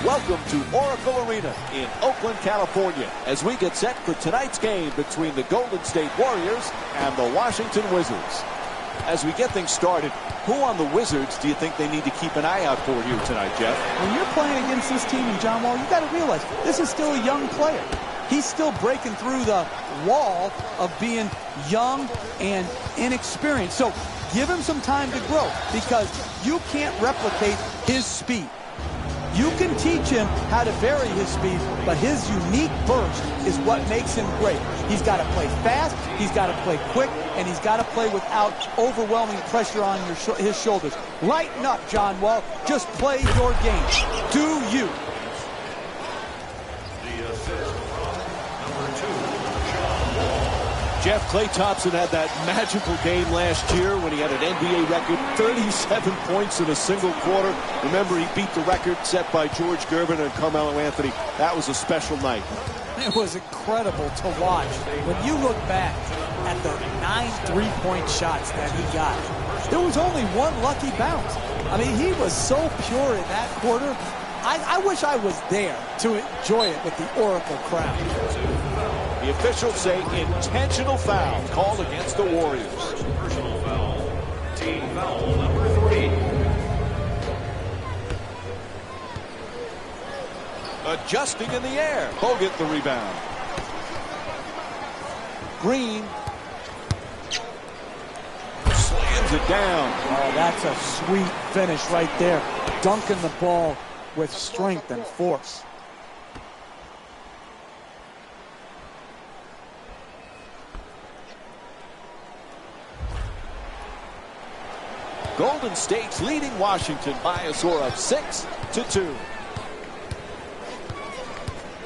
Welcome to Oracle Arena in Oakland, California, as we get set for tonight's game between the Golden State Warriors and the Washington Wizards. As we get things started, who on the Wizards do you think they need to keep an eye out for here tonight, Jeff? When you're playing against this team, and John Wall, you got to realize this is still a young player. He's still breaking through the wall of being young and inexperienced. So give him some time to grow, because you can't replicate his speed. You can teach him how to vary his speed, but his unique burst is what makes him great. He's got to play fast, he's got to play quick, and he's got to play without overwhelming pressure on his shoulders. Lighten up, John Wall. Just play your game. Do you. Jeff, Klay Thompson had that magical game last year when he had an NBA record, 37 points in a single quarter. Remember, he beat the record set by George Gervin and Carmelo Anthony. That was a special night. It was incredible to watch. When you look back at the 9 3-point shots that he got, there was only one lucky bounce. I mean, he was so pure in that quarter. I wish I was there to enjoy it with the Oracle crowd. The officials say intentional foul called against the Warriors. Personal foul. Team foul number 3. Adjusting in the air. Bogut the rebound. Green slams it down. Oh, that's a sweet finish right there. Dunking the ball with strength and force. Golden State's leading Washington by a score of 6-2.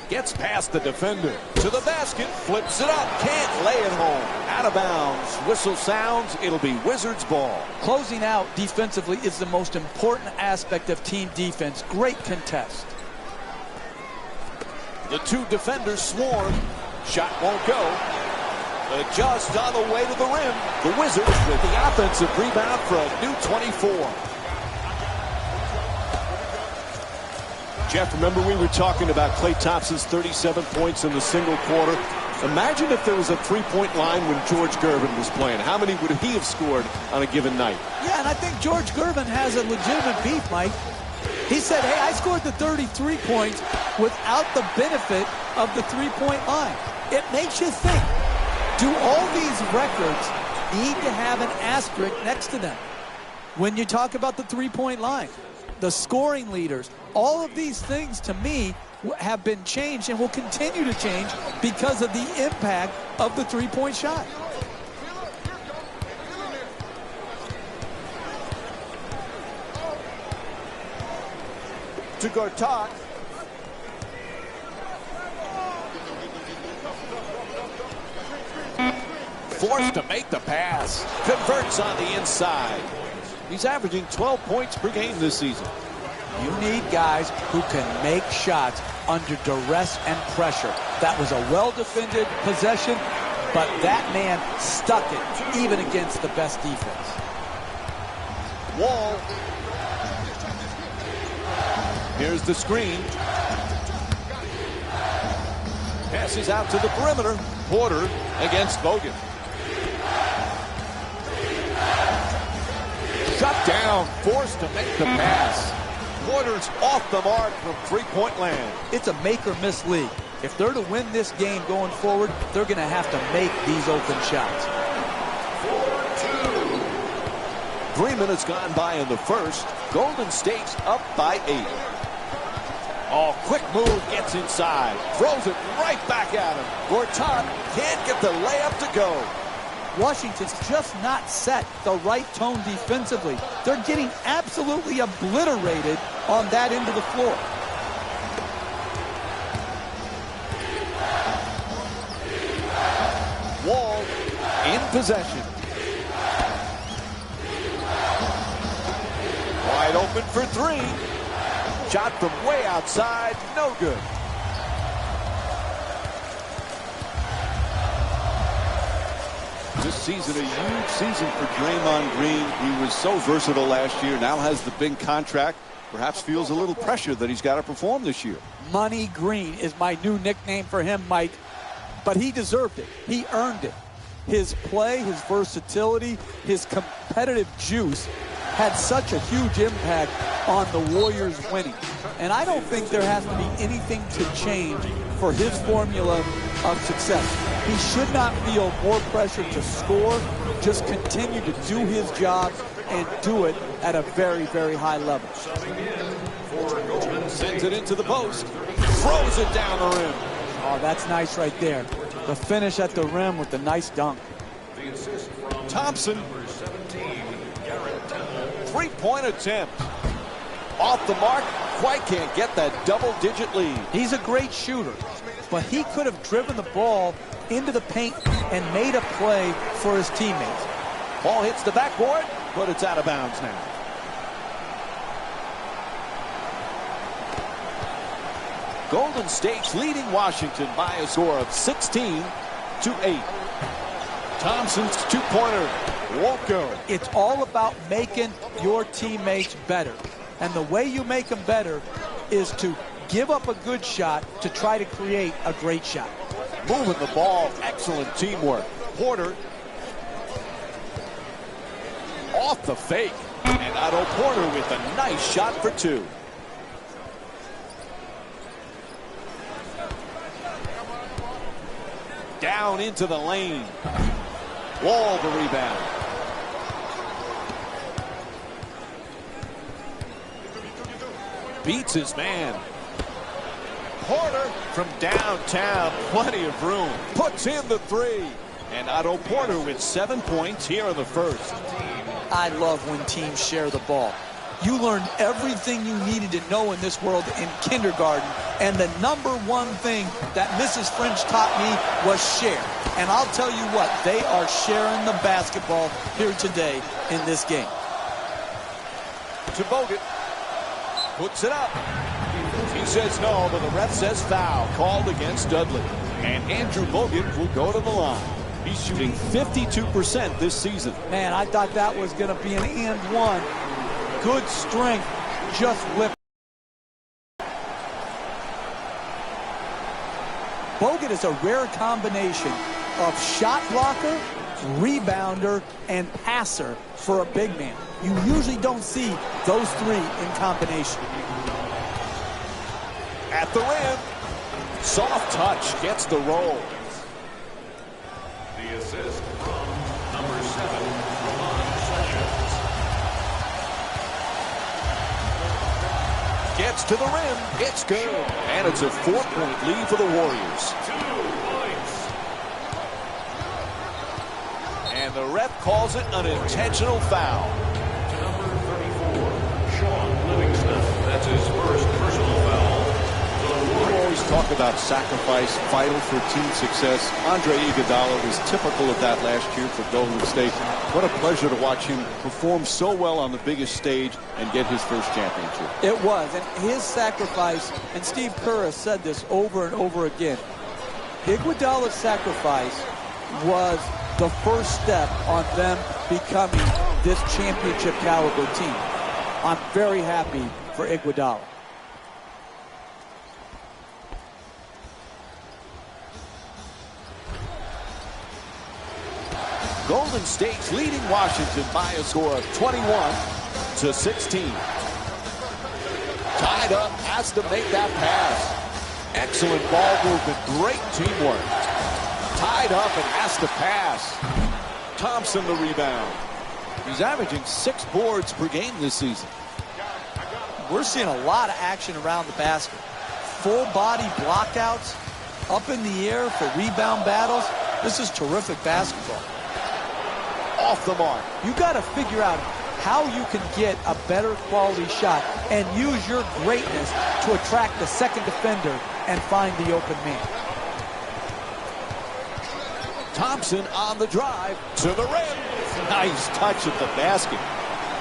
Gets past the defender to the basket, flips it up, can't lay it home. Out of bounds. Whistle sounds. It'll be Wizards ball. Closing out defensively is the most important aspect of team defense. Great contest. The two defenders swarm. Shot won't go. Just on the way to the rim. The Wizards with the offensive rebound for a new 24. Jeff, remember we were talking about Klay Thompson's 37 points in the single quarter. Imagine if there was a three-point line when George Gervin was playing. How many would he have scored on a given night? Yeah, and I think George Gervin has a legitimate beef, Mike. He said, hey, I scored the 33 points without the benefit of the three-point line. It makes you think. Do all these records need to have an asterisk next to them? When you talk about the three-point line, the scoring leaders, all of these things to me have been changed and will continue to change because of the impact of the three-point shot. To Gortat. Forced to make the pass. Converts on the inside. He's averaging 12 points per game this season. You need guys who can make shots under duress and pressure. That was a well-defended possession, but that man stuck it even against the best defense. Wall. Here's the screen. Passes out to the perimeter. Porter against Bogut. Shut down, forced to make the pass. Porter's off the mark from three-point land. It's a make-or-miss league. If they're to win this game going forward, they're going to have to make these open shots. 4-2. 3 minutes gone by in the first. Golden State's up by 8. Oh, quick move, gets inside. Throws it right back at him. Gortat can't get the layup to go. Washington's just not set the right tone defensively. They're getting absolutely obliterated on that end of the floor. Wall in possession. Wide open for three. Shot from way outside, no good. This season, a huge season for Draymond Green. He was so versatile last year, now has the big contract. Perhaps feels a little pressure that he's got to perform this year. Money Green is my new nickname for him, Mike. But he deserved it. He earned it. His play, his versatility, his competitive juice had such a huge impact on the Warriors winning. And I don't think there has to be anything to change for his formula of success. He should not feel more pressure to score, just continue to do his job and do it at a very, very high level. Sends it into the post, throws it down the rim. Oh, that's nice right there. The finish at the rim with the nice dunk. Thompson, three-point attempt. Off the mark, quite can't get that double-digit lead. He's a great shooter, but he could have driven the ball into the paint and made a play for his teammates. Ball hits the backboard, but it's out of bounds now. Golden State's leading Washington by a score of 16-8. Thompson's two-pointer won't go. It's all about making your teammates better. And the way you make them better is to give up a good shot to try to create a great shot. Moving the ball, excellent teamwork. Porter off the fake. And Otto Porter with a nice shot for two. Down into the lane. Wall the rebound. Beats his man. Porter from downtown. Plenty of room. Puts in the three. And Otto Porter with 7 points here in the first. I love when teams share the ball. You learned everything you needed to know in this world in kindergarten. And the number one thing that Mrs. French taught me was share. And I'll tell you what, they are sharing the basketball here today in this game. To Bogut. Puts it up. He says no, but the ref says foul. Called against Dudley. And Andrew Bogut will go to the line. He's shooting 52% this season. Man, I thought that was going to be an and one. Good strength, just whipped. Bogut is a rare combination of shot blocker, rebounder, and passer for a big man. You usually don't see those three in combination. At the rim, soft touch gets the roll. The assist from number 7, Gets to the rim. It's good. And it's a 4-point lead for the Warriors. 2 points. And the ref calls it an intentional foul. To number 34, Sean Livingston. That's his first personal foul. We always talk about sacrifice, vital for team success. Andre Iguodala was typical of that last year for Golden State. What a pleasure to watch him perform so well on the biggest stage and get his first championship. It was, and his sacrifice, and Steve Kerr has said this over and over again, Iguodala's sacrifice was the first step on them becoming this championship caliber team. I'm very happy for Iguodala. Golden State's leading Washington by a score of 21-16. Tied up, has to make that pass. Excellent ball movement, great teamwork. Tied up and has to pass. Thompson the rebound. He's averaging 6 boards per game this season. We're seeing a lot of action around the basket. Full body blockouts, up in the air for rebound battles. This is terrific basketball. Off the mark. You got to figure out how you can get a better quality shot and use your greatness to attract the second defender and find the open man. Thompson on the drive to the rim. Nice touch at the basket.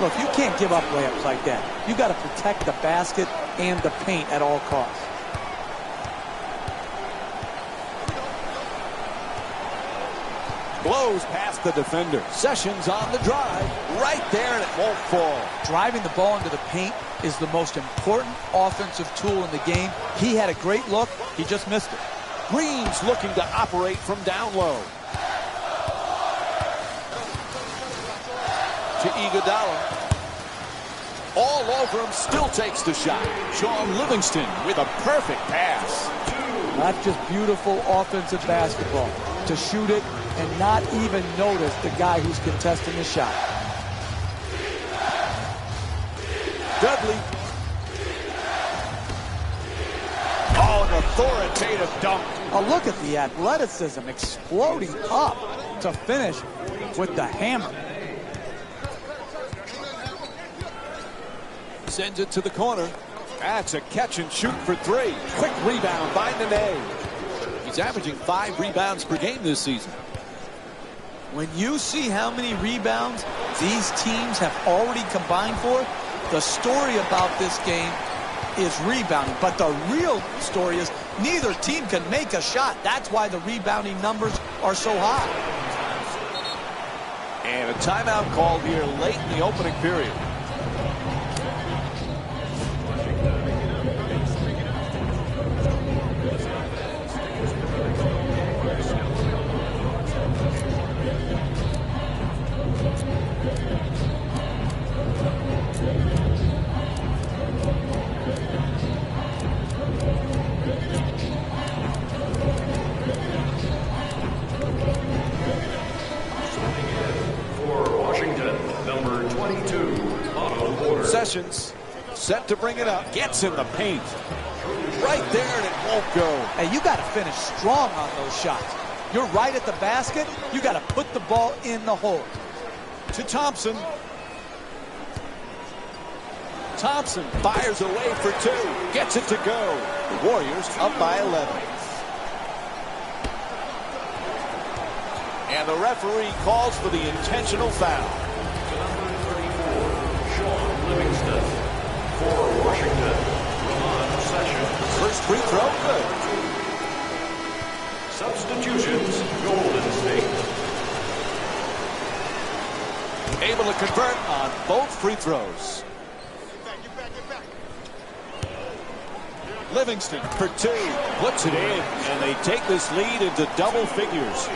Look, you can't give up layups like that. You got to protect the basket and the paint at all costs. Blows past the defender. Sessions on the drive. Right there, and it won't fall. Driving the ball into the paint is the most important offensive tool in the game. He had a great look. He just missed it. Green's looking to operate from down low. To Iguodala. All over him, still takes the shot. Sean Livingston with a perfect pass. That's just beautiful offensive basketball. To shoot it and not even notice the guy who's contesting the shot. Dudley. Oh, an authoritative dunk. Oh, look at the athleticism exploding up to finish with the hammer. Sends it to the corner. That's a catch and shoot for three. Quick rebound by Nene. He's averaging 5 rebounds per game this season. When you see how many rebounds these teams have already combined for, the story about this game is rebounding. But the real story is neither team can make a shot. That's why the rebounding numbers are so high. And a timeout called here late in the opening period. Sessions set to bring it up, gets in the paint. Right there, and it won't go. Hey, you got to finish strong on those shots. You're right at the basket. You got to put the ball in the hole. To Thompson. Thompson fires away for 2. Gets it to go. The Warriors up by 11. And the referee calls for the intentional foul. Livingston for Washington. First free throw, good. Substitutions, Golden State. Able to convert on both free throws. Livingston for 2. Puts it in, and they take this lead into double figures.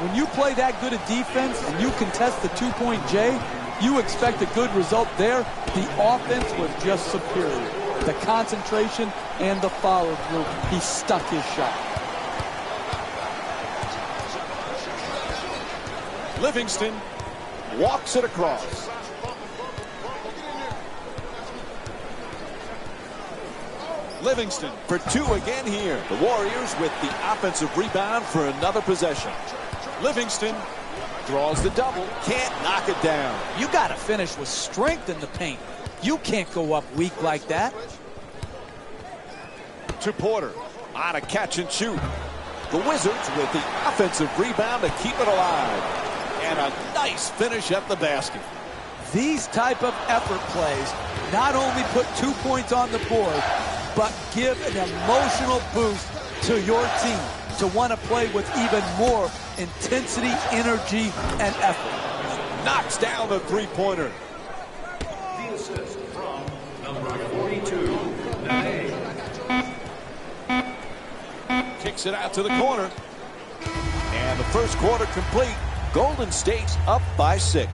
When you play that good a defense and you contest the two-point J, you expect a good result there. The offense was just superior. The concentration and the follow-through. He stuck his shot. Livingston walks it across. Livingston for 2 again here. The Warriors with the offensive rebound for another possession. Livingston draws the double, can't knock it down. You got to finish with strength in the paint. You can't go up weak like that. To Porter on a catch and shoot. The Wizards with the offensive rebound to keep it alive. And a nice finish at the basket. These type of effort plays not only put 2 points on the board, but give an emotional boost to your team to want to play with even more intensity, energy, and effort. Knocks down the three-pointer. The assist from number 42, Nene. Kicks it out to the corner. And the first quarter complete. Golden State's up by 6.